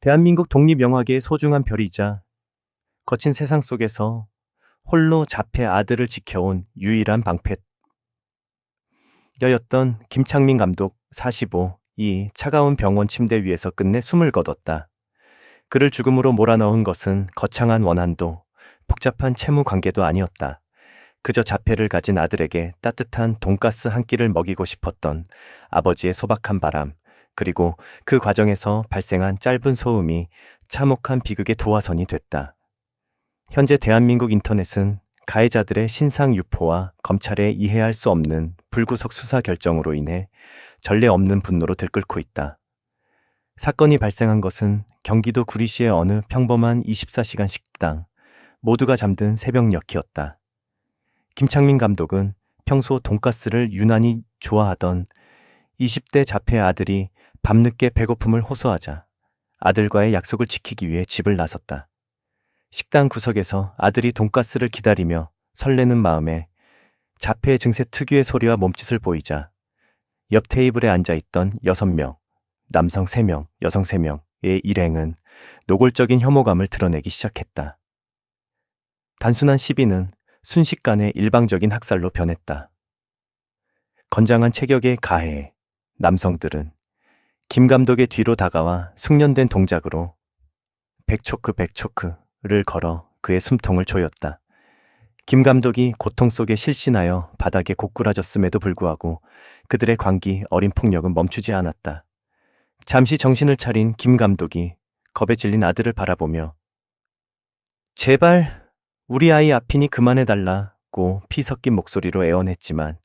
대한민국 독립영화계의 소중한 별이자 거친 세상 속에서 홀로 자폐 아들을 지켜온 유일한 방패여였던 김창민 감독 45이 차가운 병원 침대 위에서 끝내 숨을 거뒀다. 그를 죽음으로 몰아넣은 것은 거창한 원한도 복잡한 채무 관계도 아니었다. 그저 자폐를 가진 아들에게 따뜻한 돈가스 한 끼를 먹이고 싶었던 아버지의 소박한 바람, 그리고 그 과정에서 발생한 짧은 소음이 참혹한 비극의 도화선이 됐다. 현재 대한민국 인터넷은 가해자들의 신상 유포와 검찰의 이해할 수 없는 불구속 수사 결정으로 인해 전례 없는 분노로 들끓고 있다. 사건이 발생한 것은 경기도 구리시의 어느 평범한 24시간 식당, 모두가 잠든 새벽녘이었다. 김창민 감독은 평소 돈가스를 유난히 좋아하던 20대 자폐 아들이 밤늦게 배고픔을 호소하자 아들과의 약속을 지키기 위해 집을 나섰다. 식당 구석에서 아들이 돈가스를 기다리며 설레는 마음에 자폐 증세 특유의 소리와 몸짓을 보이자 옆 테이블에 앉아있던 6명, 남성 3명, 여성 3명의 일행은 노골적인 혐오감을 드러내기 시작했다. 단순한 시비는 순식간에 일방적인 학살로 변했다. 건장한 체격에 가해 남성들은 김 감독의 뒤로 다가와 숙련된 동작으로 백초크를 걸어 그의 숨통을 조였다. 김 감독이 고통 속에 실신하여 바닥에 고꾸라졌음에도 불구하고 그들의 광기 어린 폭력은 멈추지 않았다. 잠시 정신을 차린 김 감독이 겁에 질린 아들을 바라보며 제발 우리 아이 아피니 그만해달라고 피 섞인 목소리로 애원했지만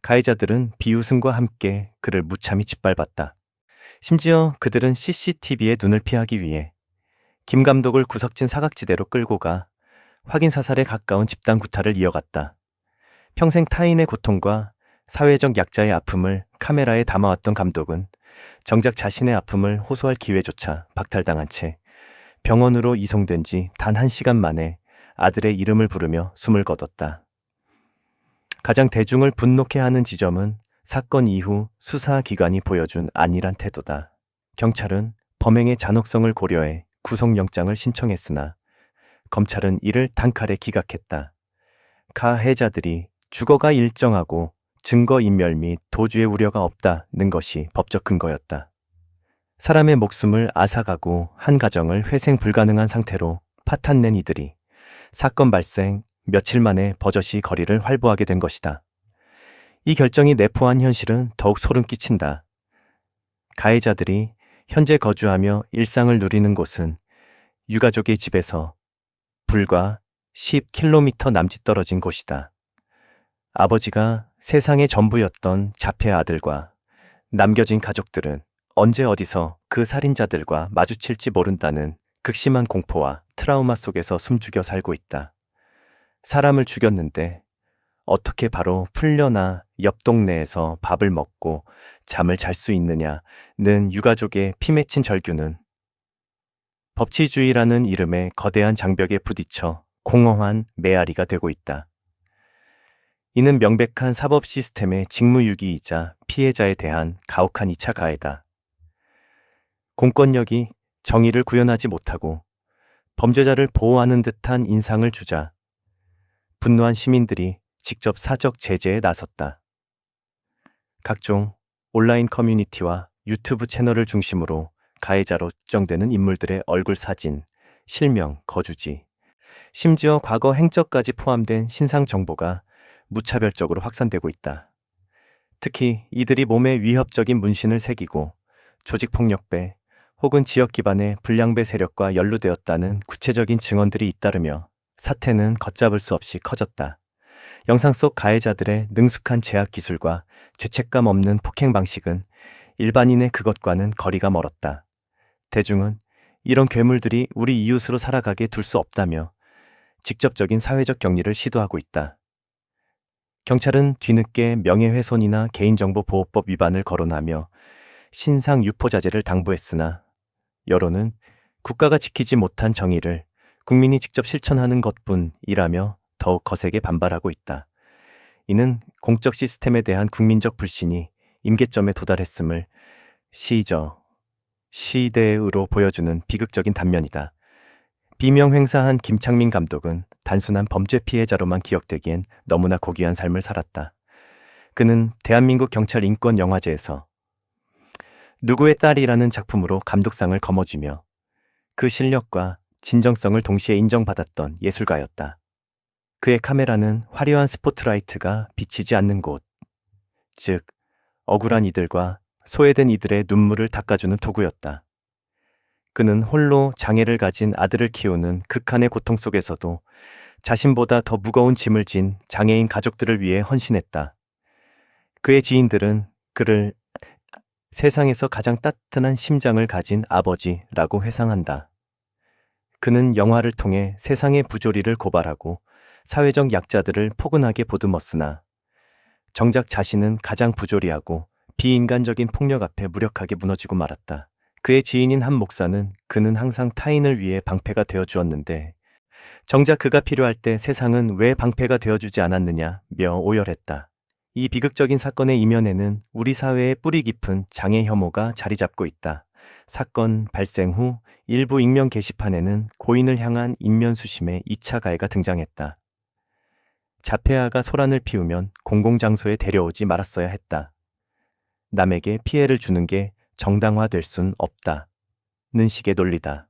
가해자들은 비웃음과 함께 그를 무참히 짓밟았다. 심지어 그들은 CCTV에 눈을 피하기 위해 김 감독을 구석진 사각지대로 끌고 가 확인 사살에 가까운 집단 구타를 이어갔다. 평생 타인의 고통과 사회적 약자의 아픔을 카메라에 담아왔던 감독은 정작 자신의 아픔을 호소할 기회조차 박탈당한 채 병원으로 이송된 지 단 1시간 만에 아들의 이름을 부르며 숨을 거뒀다. 가장 대중을 분노케 하는 지점은 사건 이후 수사기관이 보여준 안일한 태도다. 경찰은 범행의 잔혹성을 고려해 구속영장을 신청했으나 검찰은 이를 단칼에 기각했다. 가해자들이 주거가 일정하고 증거인멸 및 도주의 우려가 없다는 것이 법적 근거였다. 사람의 목숨을 앗아가고 한 가정을 회생 불가능한 상태로 파탄낸 이들이 사건 발생 며칠 만에 버젓이 거리를 활보하게 된 것이다. 이 결정이 내포한 현실은 더욱 소름 끼친다. 가해자들이 현재 거주하며 일상을 누리는 곳은 유가족의 집에서 불과 10km 남짓 떨어진 곳이다. 아버지가 세상의 전부였던 자폐 아들과 남겨진 가족들은 언제 어디서 그 살인자들과 마주칠지 모른다는 극심한 공포와 트라우마 속에서 숨죽여 살고 있다. 사람을 죽였는데 어떻게 바로 풀려나 옆 동네에서 밥을 먹고 잠을 잘 수 있느냐는 유가족의 피 맺힌 절규는 법치주의라는 이름의 거대한 장벽에 부딪혀 공허한 메아리가 되고 있다. 이는 명백한 사법 시스템의 직무유기이자 피해자에 대한 가혹한 2차 가해다. 공권력이 정의를 구현하지 못하고 범죄자를 보호하는 듯한 인상을 주자 분노한 시민들이 직접 사적 제재에 나섰다. 각종 온라인 커뮤니티와 유튜브 채널을 중심으로 가해자로 특정되는 인물들의 얼굴 사진, 실명, 거주지, 심지어 과거 행적까지 포함된 신상 정보가 무차별적으로 확산되고 있다. 특히 이들이 몸에 위협적인 문신을 새기고 조직폭력배 혹은 지역 기반의 불량배 세력과 연루되었다는 구체적인 증언들이 잇따르며 사태는 걷잡을 수 없이 커졌다. 영상 속 가해자들의 능숙한 제약 기술과 죄책감 없는 폭행 방식은 일반인의 그것과는 거리가 멀었다. 대중은 이런 괴물들이 우리 이웃으로 살아가게 둘 수 없다며 직접적인 사회적 격리를 시도하고 있다. 경찰은 뒤늦게 명예훼손이나 개인정보보호법 위반을 거론하며 신상 유포 자제를 당부했으나 여론은 국가가 지키지 못한 정의를 국민이 직접 실천하는 것뿐이라며 더욱 거세게 반발하고 있다. 이는 공적 시스템에 대한 국민적 불신이 임계점에 도달했음을 시대으로 보여주는 비극적인 단면이다. 비명횡사한 김창민 감독은 단순한 범죄 피해자로만 기억되기엔 너무나 고귀한 삶을 살았다. 그는 대한민국 경찰 인권 영화제에서 누구의 딸이라는 작품으로 감독상을 거머쥐며 그 실력과 진정성을 동시에 인정받았던 예술가였다. 그의 카메라는 화려한 스포트라이트가 비치지 않는 곳, 즉 억울한 이들과 소외된 이들의 눈물을 닦아주는 도구였다. 그는 홀로 장애를 가진 아들을 키우는 극한의 고통 속에서도 자신보다 더 무거운 짐을 진 장애인 가족들을 위해 헌신했다. 그의 지인들은 그를 세상에서 가장 따뜻한 심장을 가진 아버지라고 회상한다. 그는 영화를 통해 세상의 부조리를 고발하고 사회적 약자들을 포근하게 보듬었으나 정작 자신은 가장 부조리하고 비인간적인 폭력 앞에 무력하게 무너지고 말았다. 그의 지인인 한 목사는 그는 항상 타인을 위해 방패가 되어주었는데 정작 그가 필요할 때 세상은 왜 방패가 되어주지 않았느냐며 오열했다. 이 비극적인 사건의 이면에는 우리 사회의 뿌리 깊은 장애 혐오가 자리 잡고 있다. 사건 발생 후 일부 익명 게시판에는 고인을 향한 인면수심의 2차 가해가 등장했다. 자폐아가 소란을 피우면 공공장소에 데려오지 말았어야 했다. 남에게 피해를 주는 게 정당화될 순 없다는 식의 논리다.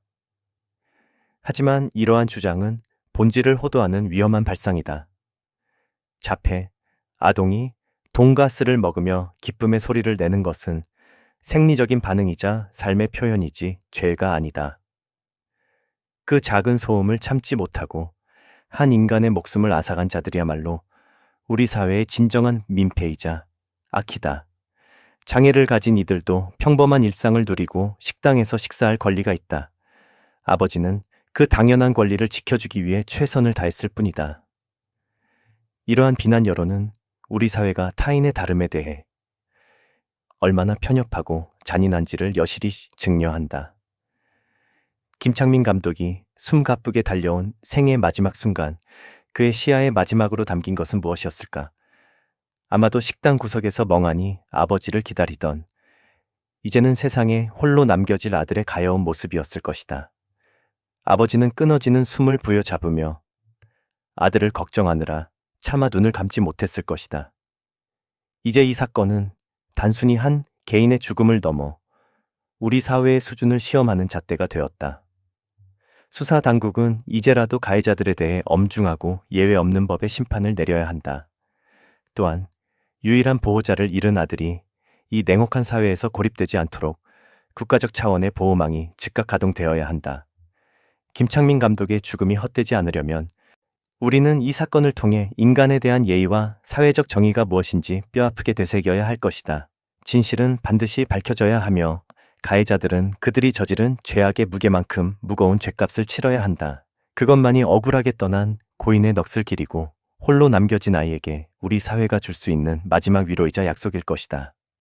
하지만 이러한 주장은 본질을 호도하는 위험한 발상이다. 자폐, 아동이 돈가스를 먹으며 기쁨의 소리를 내는 것은 생리적인 반응이자 삶의 표현이지 죄가 아니다. 그 작은 소음을 참지 못하고 한 인간의 목숨을 앗아간 자들이야말로 우리 사회의 진정한 민폐이자 악이다. 장애를 가진 이들도 평범한 일상을 누리고 식당에서 식사할 권리가 있다. 아버지는 그 당연한 권리를 지켜주기 위해 최선을 다했을 뿐이다. 이러한 비난 여론은 우리 사회가 타인의 다름에 대해 얼마나 편협하고 잔인한지를 여실히 증명한다. 김창민 감독이 숨가쁘게 달려온 생의 마지막 순간, 그의 시야의 마지막으로 담긴 것은 무엇이었을까? 아마도 식당 구석에서 멍하니 아버지를 기다리던 이제는 세상에 홀로 남겨질 아들의 가여운 모습이었을 것이다. 아버지는 끊어지는 숨을 부여잡으며 아들을 걱정하느라 차마 눈을 감지 못했을 것이다. 이제 이 사건은 단순히 한 개인의 죽음을 넘어 우리 사회의 수준을 시험하는 잣대가 되었다. 수사 당국은 이제라도 가해자들에 대해 엄중하고 예외 없는 법의 심판을 내려야 한다. 또한 유일한 보호자를 잃은 아들이 이 냉혹한 사회에서 고립되지 않도록 국가적 차원의 보호망이 즉각 가동되어야 한다. 김창민 감독의 죽음이 헛되지 않으려면 우리는 이 사건을 통해 인간에 대한 예의와 사회적 정의가 무엇인지 뼈아프게 되새겨야 할 것이다. 진실은 반드시 밝혀져야 하며 가해자들은 그들이 저지른 죄악의 무게만큼 무거운 죗값을 치러야 한다. 그것만이 억울하게 떠난 고인의 넋을 기리고 홀로 남겨진 아이에게 우리 사회가 줄 수 있는 마지막 위로이자 약속일 것이다.